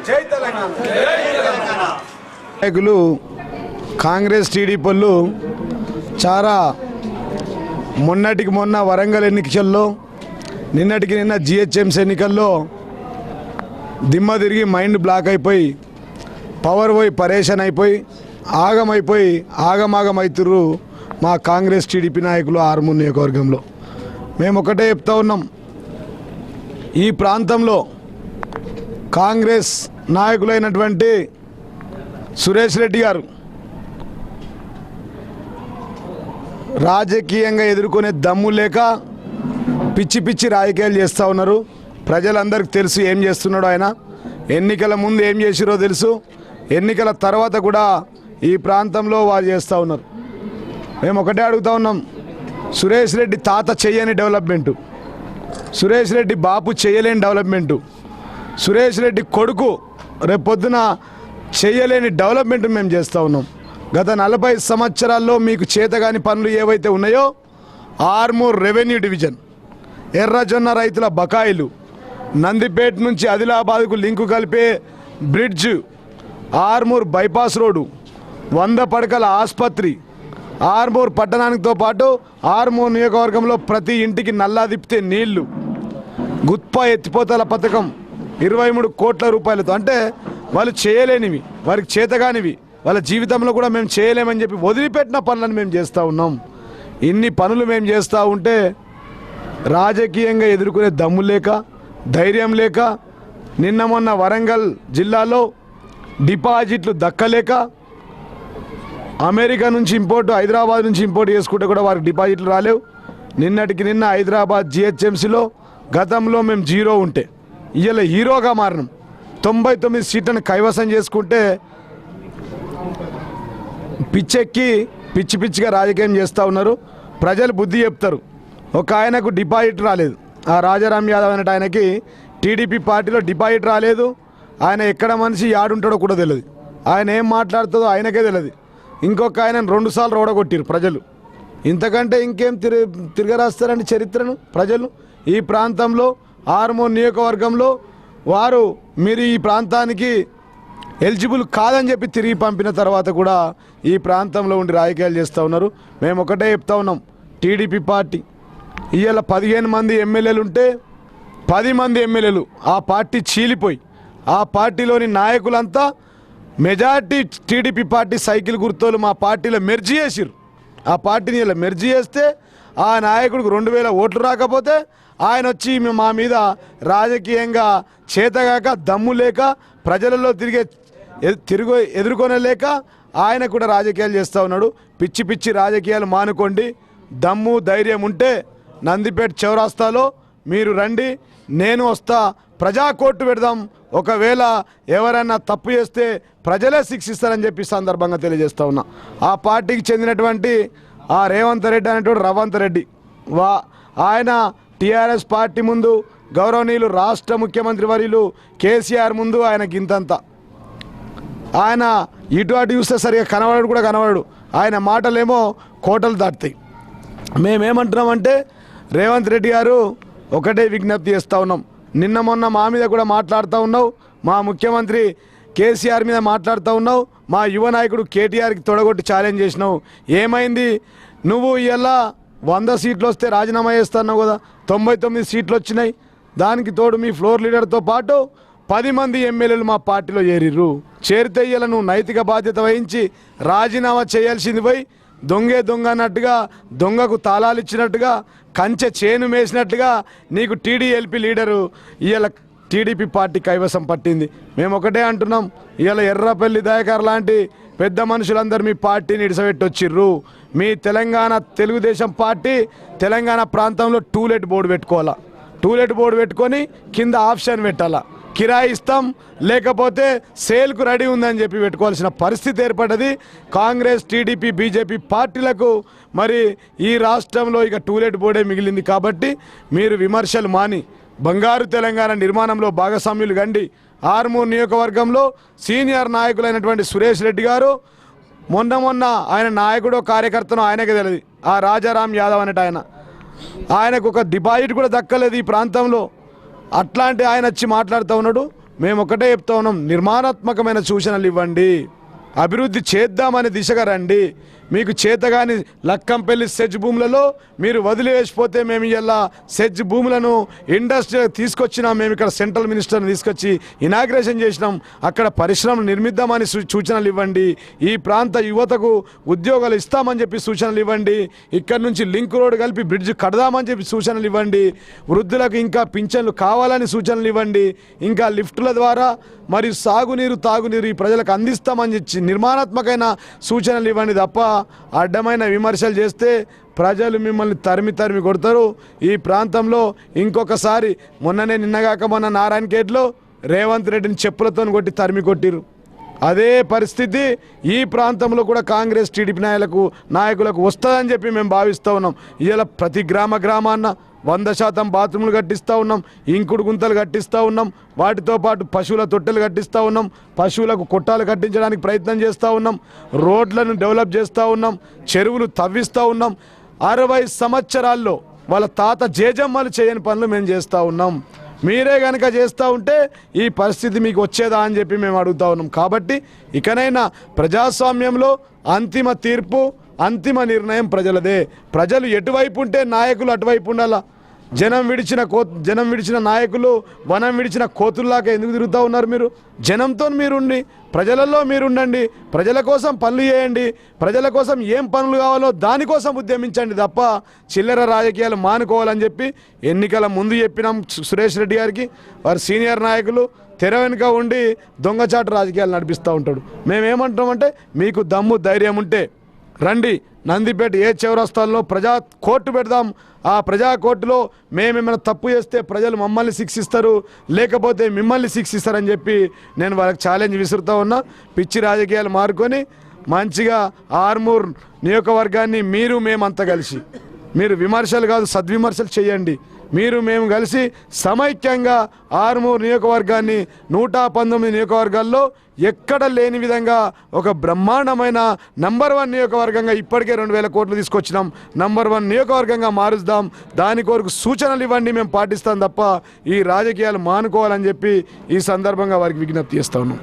Speaker 5: జై తెలంగాణ. నాయకులు కాంగ్రెస్ టీడీపీలు చాలా మొన్నటికి మొన్న వరంగల్ ఎన్నికల్లో నిన్నటికి నిన్న జిహెచ్ఎంసీ ఎన్నికల్లో దిమ్మ తిరిగి మైండ్ బ్లాక్ అయిపోయి పవర్ పోయి పరేషన్ అయిపోయి ఆగమైపోయి ఆగమాగమవుతుర్రు మా కాంగ్రెస్ టీడీపీ నాయకులు ఆర్మూర్ నియోజకవర్గంలో. మేము ఒకటే చెప్తా ఉన్నాం, ఈ ప్రాంతంలో కాంగ్రెస్ నాయకులైనటువంటి సురేష్ రెడ్డి గారు రాజకీయంగా ఎదుర్కొనే దమ్ము లేక పిచ్చి పిచ్చి రాజకీయాలు చేస్తూ ఉన్నారు. ప్రజలందరికీ తెలుసు ఏం చేస్తున్నాడో ఆయన. ఎన్నికల ముందు ఏం చేసిరో తెలుసు, ఎన్నికల తర్వాత కూడా ఈ ప్రాంతంలో వాళ్ళు చేస్తూ ఉన్నారు. మేము ఒకటే అడుగుతూ ఉన్నాం, సురేష్ రెడ్డి తాత చేయని డెవలప్మెంటు, సురేష్ రెడ్డి బాపు చేయలేని డెవలప్మెంటు, సురేష్ రెడ్డి కొడుకు రేపొద్దున చేయలేని డెవలప్మెంట్ మేము చేస్తూ ఉన్నాం. గత 40 సంవత్సరాల్లో మీకు చేతగాని పనులు ఏవైతే ఉన్నాయో, ఆర్మూర్ రెవెన్యూ డివిజన్, ఎర్రజొన్న రైతుల బకాయిలు, నందిపేట నుంచి ఆదిలాబాద్కు లింకు కలిపే బ్రిడ్జ్, ఆర్మూర్ బైపాస్ రోడ్డు, 100 పడకల ఆసుపత్రి, ఆర్మూర్ పట్టణానికితో పాటు ఆర్మూర్ నియోజకవర్గంలో ప్రతి ఇంటికి నల్లా తిప్పితే నీళ్లు, గుత్పా ఎత్తిపోతల పథకం 23 కోట్ల రూపాయలతో. అంటే వాళ్ళు చేయలేనివి, వారికి చేతగానివి, వాళ్ళ జీవితంలో కూడా మేము చేయలేమని చెప్పి వదిలిపెట్టిన పనులను మేము చేస్తూ ఉన్నాం. ఇన్ని పనులు మేము చేస్తూ ఉంటే రాజకీయంగా ఎదుర్కొనే దమ్ము లేక, ధైర్యం లేక, నిన్న మొన్న వరంగల్ జిల్లాలో డిపాజిట్లు దక్కలేక, అమెరికా నుంచి ఇంపోర్టు, హైదరాబాద్ నుంచి ఇంపోర్ట్ చేసుకుంటే కూడా వారికి డిపాజిట్లు రాలేవు. నిన్నటికి నిన్న హైదరాబాద్ జిహెచ్ఎంసీలో గతంలో మేము 0 ఉంటే ఇవాళ హీరోగా మారినాం. 99 సీట్లను కైవసం చేసుకుంటే పిచ్చెక్కి పిచ్చి పిచ్చిగా రాజకీయం చేస్తూ ఉన్నారు. ప్రజలు బుద్ధి చెప్తారు. ఒక ఆయనకు డిపాజిట్ రాలేదు, ఆ రాజారాం యాదవ్ అనే ఆయనకి టీడీపీ పార్టీలో డిపాజిట్ రాలేదు. ఆయన ఎక్కడ మనిషి యాడుంటాడో కూడా తెలియదు, ఆయన ఏం మాట్లాడుతుందో ఆయనకే తెలియదు. ఇంకొక ఆయన 2 సార్లు ఓడగొట్టారు ప్రజలు. ఇంతకంటే ఇంకేం తిరగరాస్తారండి చరిత్రను ప్రజలు. ఈ ప్రాంతంలో ఆర్మూర్ నియోజకవర్గంలో వారు మీరు ఈ ప్రాంతానికి ఎలిజిబుల్ కాదని చెప్పి తిరిగి పంపిన తర్వాత కూడా ఈ ప్రాంతంలో ఉండి రాజకీయాలు చేస్తూ ఉన్నారు. మేము ఒకటే చెప్తా ఉన్నాం, టీడీపీ పార్టీ ఇవాళ 15 మంది ఎమ్మెల్యేలు ఉంటే 10 మంది ఎమ్మెల్యేలు ఆ పార్టీ చీలిపోయి ఆ పార్టీలోని నాయకులంతా మెజార్టీ టీడీపీ పార్టీ సైకిల్ గుర్తోలు మా పార్టీలో మెర్జీ చేసిరు. ఆ పార్టీని ఇలా మెర్జీ చేస్తే ఆ నాయకుడికి 2000 ఓట్లు రాకపోతే ఆయన వచ్చి మా మీద రాజకీయంగా చేతగాక దమ్ము లేక ప్రజలలో ఎదుర్కొనలేక ఆయన కూడా రాజకీయాలు చేస్తూ ఉన్నాడు. పిచ్చి పిచ్చి రాజకీయాలు మానుకోండి. దమ్ము ధైర్యం ఉంటే నందిపేట చౌరాస్తాలో మీరు రండి, నేను వస్తా, ప్రజా కోర్టు పెడదాం. ఒకవేళ ఎవరైనా తప్పు చేస్తే ప్రజలే శిక్షిస్తారని చెప్పి సందర్భంగా తెలియజేస్తూ ఉన్నా. ఆ పార్టీకి చెందినటువంటి ఆ రేవంత్ రెడ్డి అనేటువంటి రవంత్ రెడ్డి ఆయన టీఆర్ఎస్ పార్టీ ముందు గౌరవనీయులు రాష్ట్ర ముఖ్యమంత్రి వర్యులు కేసీఆర్ ముందు ఆయన గింతంత, ఆయన ఇటు అటు చూస్తే సరిగా కనబడడు కూడా కనబడడు. ఆయన మాటలేమో కోటలు దాటుతాయి. మేమేమంటున్నామంటే రేవంత్ రెడ్డి గారు ఒకటే విజ్ఞప్తి చేస్తూ ఉన్నాం. నిన్న మొన్న మా మీద కూడా మాట్లాడుతూ ఉన్నావు, మా ముఖ్యమంత్రి కేసీఆర్ మీద మాట్లాడుతూ ఉన్నావు, మా యువ నాయకుడు కేటీఆర్కి తొడగొట్టి ఛాలెంజ్ చేసినావు. ఏమైంది? నువ్వు ఇలా 100 సీట్లు వస్తే రాజీనామా చేస్తున్నావు కదా, 99 సీట్లు వచ్చినాయి. దానికి తోడు మీ ఫ్లోర్ లీడర్తో పాటు 10 మంది ఎమ్మెల్యేలు మా పార్టీలో చేరిర్రు. చేరితే ఇలా నువ్వు నైతిక బాధ్యత వహించి రాజీనామా చేయాల్సింది పోయి దొంగ అన్నట్టుగా, దొంగకు తాళాలు ఇచ్చినట్టుగా, కంచె చేను మేసినట్టుగా నీకు టీడీఎల్పీ లీడరు ఇవాళ టీడీపీ పార్టీ కైవసం పట్టింది. మేము ఒకటే అంటున్నాం, ఇవాళ ఎర్రపల్లి దయాకర్ లాంటి పెద్ద మనుషులందరూ మీ పార్టీని ఇడిసబెట్టొచ్చిర్రు. మీ తెలంగాణ తెలుగుదేశం పార్టీ తెలంగాణ ప్రాంతంలో టూలెట్ బోర్డు పెట్టుకోవాలా. టూలెట్ బోర్డు పెట్టుకొని కింద ఆప్షన్ పెట్టాలా, కిరాయి ఇస్తాం లేకపోతే సేల్కు రెడీ ఉందని చెప్పి పెట్టుకోవాల్సిన పరిస్థితి ఏర్పడ్డది. కాంగ్రెస్, టీడీపీ, బీజేపీ పార్టీలకు మరి ఈ రాష్ట్రంలో ఇక టూలెట్ బోర్డే మిగిలింది. కాబట్టి మీరు విమర్శలు మాని బంగారు తెలంగాణ నిర్మాణంలో భాగస్వామ్యులు కండి. ఆర్మూర్ నియోజకవర్గంలో సీనియర్ నాయకులైనటువంటి సురేష్ రెడ్డి గారు మొన్న ఆయన నాయకుడో కార్యకర్తనో ఆయనకే తెలియదు, ఆ రాజారాం యాదవ్ అనేట ఆయనకు ఒక డిపాజిట్ కూడా దక్కలేదు ఈ ప్రాంతంలో. అట్లాంటి ఆయన వచ్చి మాట్లాడుతూ ఉన్నాడు. మేము ఒకటే చెప్తా ఉన్నాం, నిర్మాణాత్మకమైన సూచనలు ఇవ్వండి, అభివృద్ధి చేద్దామనే దిశగా రండి. మీకు చేతగాని లక్కంపల్లి సెజ్ భూములలో మీరు వదిలివేసిపోతే మేము ఇలా సెజ్ భూములను ఇండస్ట్రీ తీసుకొచ్చినాం. మేము ఇక్కడ సెంట్రల్ మినిస్టర్ని తీసుకొచ్చి ఇనాగ్రేషన్ చేసినాం. అక్కడ పరిశ్రమలు నిర్మిద్దామని సూచనలు ఇవ్వండి. ఈ ప్రాంత యువతకు ఉద్యోగాలు ఇస్తామని చెప్పి సూచనలు ఇవ్వండి. ఇక్కడ నుంచి లింక్ రోడ్ కలిపి బ్రిడ్జ్ కడదామని చెప్పి సూచనలు ఇవ్వండి. వృద్ధులకు ఇంకా పింఛన్లు కావాలని సూచనలు ఇవ్వండి. ఇంకా లిఫ్టుల ద్వారా మరియు సాగునీరు, తాగునీరు ఈ ప్రజలకు అందిస్తామని చెప్పి నిర్మాణాత్మకమైన సూచనలు ఇవ్వండి. తప్ప అడ్డమైన విమర్శలు చేస్తే ప్రజలు మిమ్మల్ని తరిమి కొడతారు. ఈ ప్రాంతంలో ఇంకొకసారి నిన్నగాక మొన్న నారాయణఖేడ్లో రేవంత్ రెడ్డిని చెప్పులతో కొట్టి తరిమి కొట్టిరు. అదే పరిస్థితి ఈ ప్రాంతంలో కూడా కాంగ్రెస్, టీడీపీ నాయకులకు వస్తుందని చెప్పి మేము భావిస్తూ ఉన్నాం. ఇలా ప్రతి గ్రామాన్న 100% బాత్రూములు కట్టిస్తూ ఉన్నాం, ఇంకుడు గుంతలు కట్టిస్తూ ఉన్నాం, వాటితో పాటు పశువుల తొట్టెలు కట్టిస్తూ ఉన్నాం, పశువులకు కొట్టాలు కట్టించడానికి ప్రయత్నం చేస్తూ ఉన్నాం, రోడ్లను డెవలప్ చేస్తూ ఉన్నాం, చెరువులు తవ్విస్తూ ఉన్నాం. 60 సంవత్సరాల్లో వాళ్ళ తాత జేజమ్మలు చేయని పనులు మేము చేస్తూ ఉన్నాం. మీరే కనుక చేస్తూ ఉంటే ఈ పరిస్థితి మీకు వచ్చేదా అని చెప్పి మేము అడుగుతూ ఉన్నాం. కాబట్టి ఇకనైనా ప్రజాస్వామ్యంలో అంతిమ తీర్పు, అంతిమ నిర్ణయం ప్రజలదే. ప్రజలు ఎటువైపు ఉంటే నాయకులు అటువైపు ఉండాలా. జనం విడిచిన నాయకులు వనం విడిచిన కోతుల్లాగా ఎందుకు తిరుగుతూ ఉన్నారు? మీరు జనంతో మీరుండి, ప్రజలలో మీరుండండి, ప్రజల కోసం పనులు చేయండి, ప్రజల కోసం ఏం పనులు కావాలో దానికోసం ఉద్యమించండి తప్ప చిల్లర రాజకీయాలు మానుకోవాలని చెప్పి ఎన్నికల ముందు చెప్పినాం సురేష్ రెడ్డి గారికి. వారు సీనియర్ నాయకులు తెర వెనుక ఉండి దొంగచాటు రాజకీయాలు నడిపిస్తూ ఉంటాడు. మేమేమంటామంటే మీకు దమ్ము ధైర్యం ఉంటే రండి, నందిపేట ఏ చౌరస్తాల్లో ప్రజా కోర్టు పెడదాం. ఆ ప్రజా కోర్టులో మేమేమైనా తప్పు చేస్తే ప్రజలు మమ్మల్ని శిక్షిస్తారు, లేకపోతే మిమ్మల్ని శిక్షిస్తారని చెప్పి నేను వాళ్ళకి ఛాలెంజ్ విసురుతూ ఉన్నా. పిచ్చి రాజకీయాలు మారుకొని మంచిగా ఆర్మూర్ నియోజకవర్గాన్ని మేమంతా కలిసి, మీరు విమర్శలు కాదు సద్విమర్శలు చేయండి. మేము కలిసి సమైక్యంగా ఆర్మూర్ నియోజకవర్గాన్ని 119 నియోజకవర్గాల్లో ఎక్కడ లేని విధంగా ఒక బ్రహ్మాండమైన నంబర్ 1 నియోజకవర్గంగా ఇప్పటికే 2000 కోట్లు తీసుకొచ్చినాం. నంబర్ 1 నియోజకవర్గంగా మారుస్తాం. దాని కొరకు సూచనలు ఇవ్వండి, మేము పాటిస్తాం తప్ప ఈ రాజకీయాలు మానుకోవాలని చెప్పి ఈ సందర్భంగా వారికి విజ్ఞప్తి చేస్తా ఉన్నాం.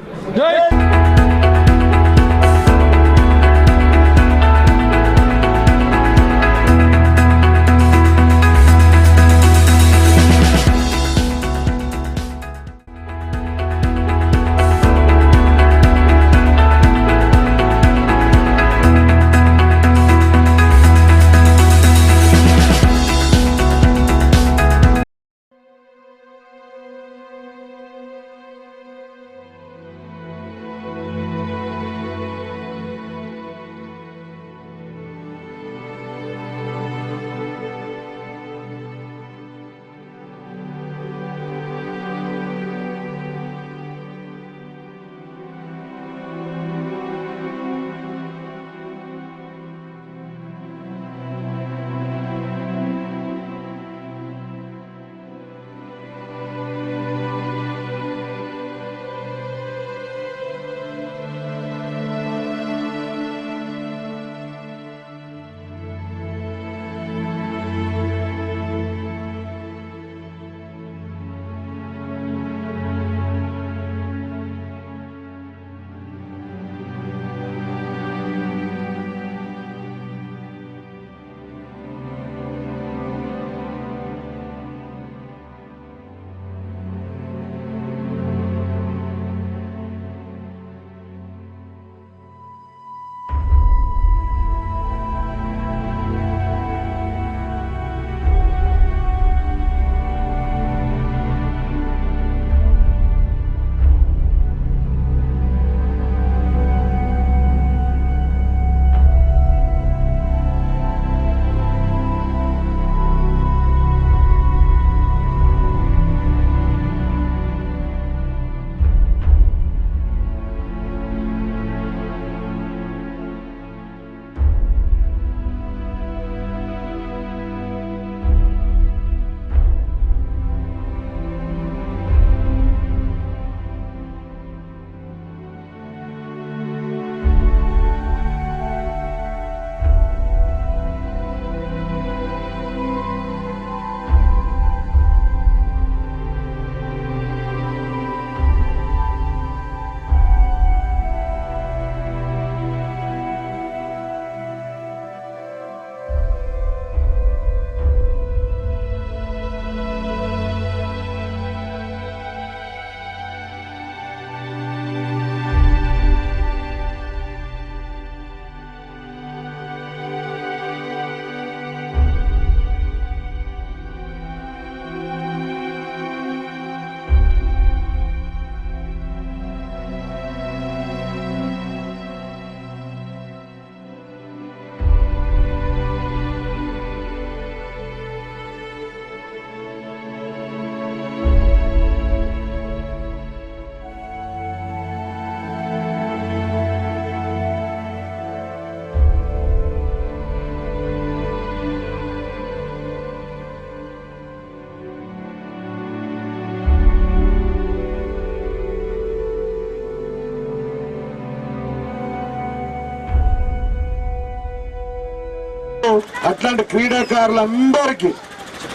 Speaker 4: అట్లాంటి క్రీడాకారులందరికీ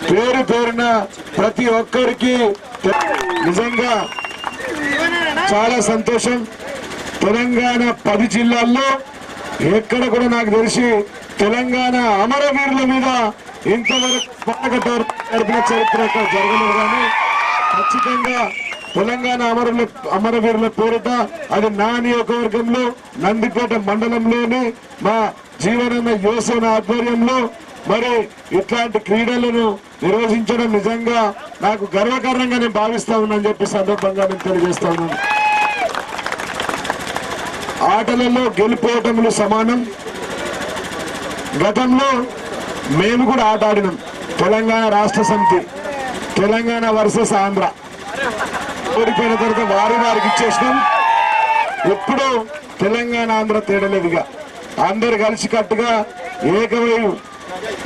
Speaker 4: పేరు పేరున ప్రతి ఒక్కరికి నిజంగా చాలా సంతోషం. తెలంగాణ 10 జిల్లాల్లో ఎక్కడ కూడా నాకు తెలిసి తెలంగాణ అమరవీరుల మీద ఇంతవరకు జరిపిన చరిత్ర జరగలేదు. కానీ ఖచ్చితంగా తెలంగాణ అమరవీరుల పేరిట అది నా నియోజకవర్గంలో నందిపేట మండలంలోని మా జీవనన్న యువసేన ఆధ్వర్యంలో మరి ఇట్లాంటి క్రీడలను నిర్వహించడం నిజంగా నాకు గర్వకారణంగా నేను భావిస్తా ఉన్నానని చెప్పి సందర్భంగా నేను తెలియజేస్తా ఉన్నాను. ఆటలలో గెలుపోవటములు సమానం. గతంలో మేము కూడా ఆట ఆడినాం. తెలంగాణ రాష్ట్ర సమితి, తెలంగాణ వర్సెస్ ఆంధ్ర. ఓడిపోయిన తర్వాత వారికి ఇచ్చేసినాం. ఎప్పుడు తెలంగాణ ఆంధ్ర తేడలేదుగా అందరు కలిసి కట్టుగా ఏకమై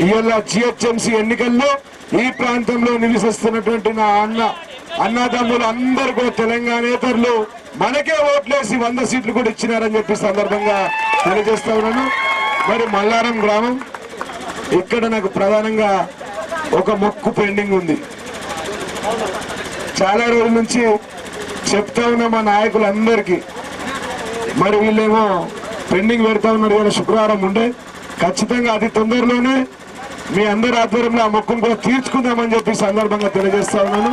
Speaker 4: ఇవాళ జిహెచ్ఎంసీ ఎన్నికల్లో ఈ ప్రాంతంలో నివసిస్తున్నటువంటి నా అన్నదమ్ములు అందరూ కూడా తెలంగాణేతరులు మనకే ఓట్లేసి 100 సీట్లు కూడా ఇచ్చినారని చెప్పి సందర్భంగా తెలియజేస్తా ఉన్నాను. మరి మల్లారం గ్రామం ఇక్కడ నాకు ప్రధానంగా ఒక మొక్కు పెండింగ్ ఉంది. చాలా రోజుల నుంచి చెప్తా ఉన్నా మా నాయకులందరికీ. మరి వీళ్ళేమో పెండింగ్ పెడతా ఉన్నారు. ఇలా శుక్రవారం ఉండే ఖచ్చితంగా అతి తొందరలోనే మీ అందరి ఆధ్వర్యంలో ఆ మొక్కును కూడా తీర్చుకుందామని చెప్పి సందర్భంగా తెలియజేస్తా ఉన్నాను.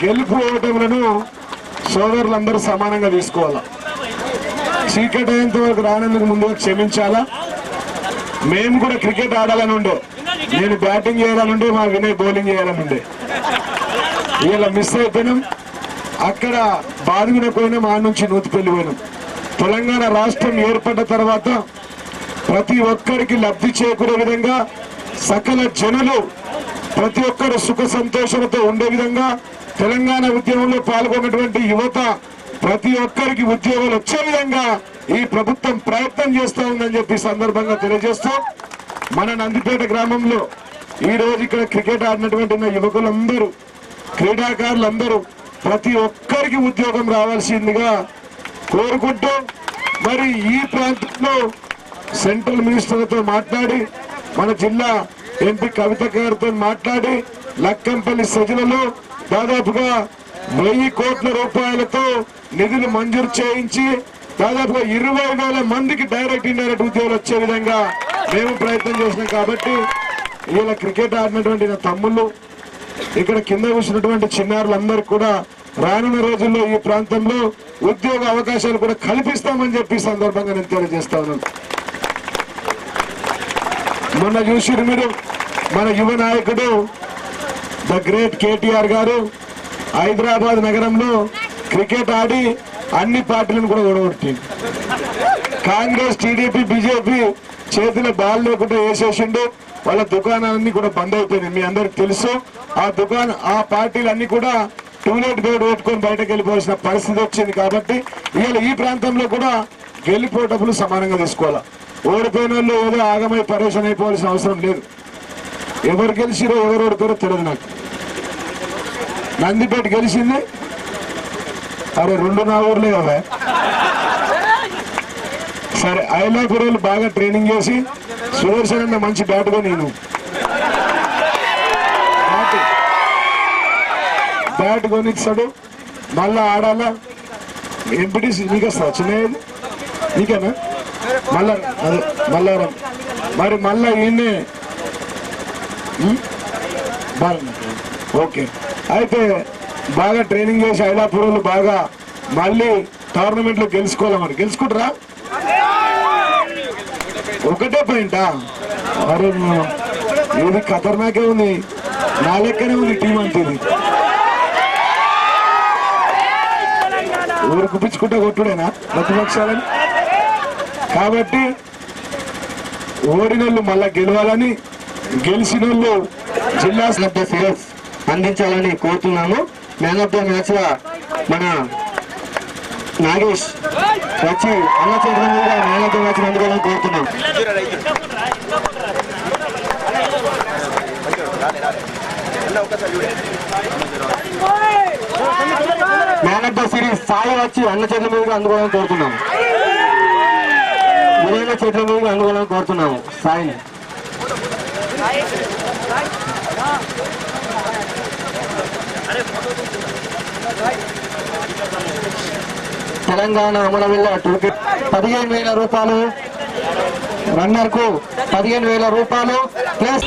Speaker 4: గెలుపు ఓటములను సోదరులందరూ సమానంగా తీసుకోవాలా. చీకటి అయ్యేంత వరకు రానందుకు ముందుగా క్షమించాలా. మేము కూడా క్రికెట్ ఆడాలని ఉండే, నేను బ్యాటింగ్ చేయాలని ఉండే, మా వినయ్ బౌలింగ్ చేయాలని ఉండే. ఇలా మిస్ అయిపోయినాం. అక్కడ బాధ పోయినాం, ఆ నుంచి నూతిపల్లి పోయినాం. తెలంగాణ రాష్ట్రం ఏర్పడ్డ తర్వాత ప్రతి ఒక్కరికి లబ్ధి చేకూరే విధంగా సకల జనులు ప్రతి ఒక్కరు సుఖ సంతోషాలతో ఉండే విధంగా తెలంగాణ ఉద్యమంలో పాల్గొన్నటువంటి యువత ప్రతి ఒక్కరికి ఉద్యోగాలు వచ్చే విధంగా ఈ ప్రభుత్వం ప్రయత్నం చేస్తూ ఉందని చెప్పి సందర్భంగా తెలియజేస్తూ మన నందిపేట గ్రామంలో ఈ రోజు ఇక్కడ క్రికెట్ ఆడినటువంటి యువకులందరూ క్రీడాకారులందరూ ప్రతి ఒక్కరికి ఉద్యోగం రావాల్సిందిగా కోరుకుంటూ మరి ఈ ప్రాంతంలో సెంట్రల్ మినిస్టర్లతో మాట్లాడి మన జిల్లా ఎంపీ కవిత గారితో మాట్లాడి లక్కంపల్లి సజలలో దాదాపుగా 1000 కోట్ల రూపాయలతో నిధులు మంజూరు చేయించి దాదాపుగా 20,000 మందికి డైరెక్ట్ ఇండైరెక్ట్ ఉద్యోగాలు వచ్చే విధంగా మేము ప్రయత్నం చేసినాం. కాబట్టి ఇలా క్రికెట్ ఆడినటువంటి నా తమ్ముళ్ళు ఇక్కడ కింద కూర్చున్నటువంటి చిన్నారులందరికీ కూడా రానున్న రోజుల్లో ఈ ప్రాంతంలో ఉద్యోగ అవకాశాలు కూడా కల్పిస్తామని చెప్పి సందర్భంగా నేను తెలియజేస్తా ఉన్నాను. మొన్న చూసిరు మీరు మన యువ నాయకుడు ద గ్రేట్ కేటీఆర్ గారు హైదరాబాద్ నగరంలో క్రికెట్ ఆడి అన్ని పార్టీలను కూడా ఓడగొట్టింది. కాంగ్రెస్, టీడీపీ, బీజేపీ చేతిలో బాల్ లేకుండా వేసేసిండు. వాళ్ళ దుకాణాలన్నీ కూడా బంద్ అయిపోయినాయి. మీ అందరికి తెలుసు. ఆ పార్టీలన్నీ కూడా టూలెట్ బోర్డు పెట్టుకొని బయటకు వెళ్ళిపోవాల్సిన పరిస్థితి వచ్చింది. కాబట్టి ఇవాళ ఈ ప్రాంతంలో కూడా గెలిపోటప్పుడు సమానంగా తీసుకోవాలా. ఓడిపోయిన వాళ్ళు ఏదో ఆగమై పరేషన్ అయిపోవాల్సిన అవసరం లేదు. ఎవరు గెలిచిరో ఎవరు ఓడిపోయారో తెలియదు నాకు. నందిపేట గెలిచింది, అరే 2 నా ఊర్లే కదా. సరే, ఐలాపురంలో బాగా ట్రైనింగ్ చేసి సుదర్శన్ అన్న మంచి బ్యాట్గా నేను బ్యాట్ కొనిస్తాడు. మళ్ళా ఆడాలా. ఎంపీటీసీ నీకు వస్తా చిన్నది నీకేనా? మల్లారం మరి మళ్ళా ఈయనే ఓకే. అయితే బాగా ట్రైనింగ్ చేసి ఐలాపురంలో బాగా మళ్ళీ టోర్నమెంట్ లో గెలుచుకోవాలి. మరి గెలుచుకుంటారా? ఒకటే పాయింటా? అరే ఇది ఖతర్నాకే ఉంది. నా లెక్కనే ఉంది టీం అంతే. ఊరు కుప్పించుకుంటే కొట్టుడేనా ప్రతిపక్షాలని? కాబట్టి ఓడినోళ్ళు మళ్ళా గెలవాలని, గెలిచిన వాళ్ళు జిల్లా సీరియస్ అందించాలని కోరుతున్నాము. మ్యాన్ ఆఫ్ ద మ్యాచ్ గా మన నాగేష్ వచ్చి అన్న చేతుల మీద మ్యాన్ ఆఫ్ ద మ్యాచ్ అందుకోవాలని కోరుతున్నాం. Man of the series Sai వచ్చి అన్న చేతుల మీదుగా అందుకోవాలని కోరుతున్నాము. చేతుల మీదుగా అందుకోవాలని కోరుతున్నాము సాయిని.
Speaker 6: తెలంగాణ అమలవిల్ల టికెట్ 15,000 రూపాయలు, రన్నర్ కు 15,000 రూపాయలు ప్లస్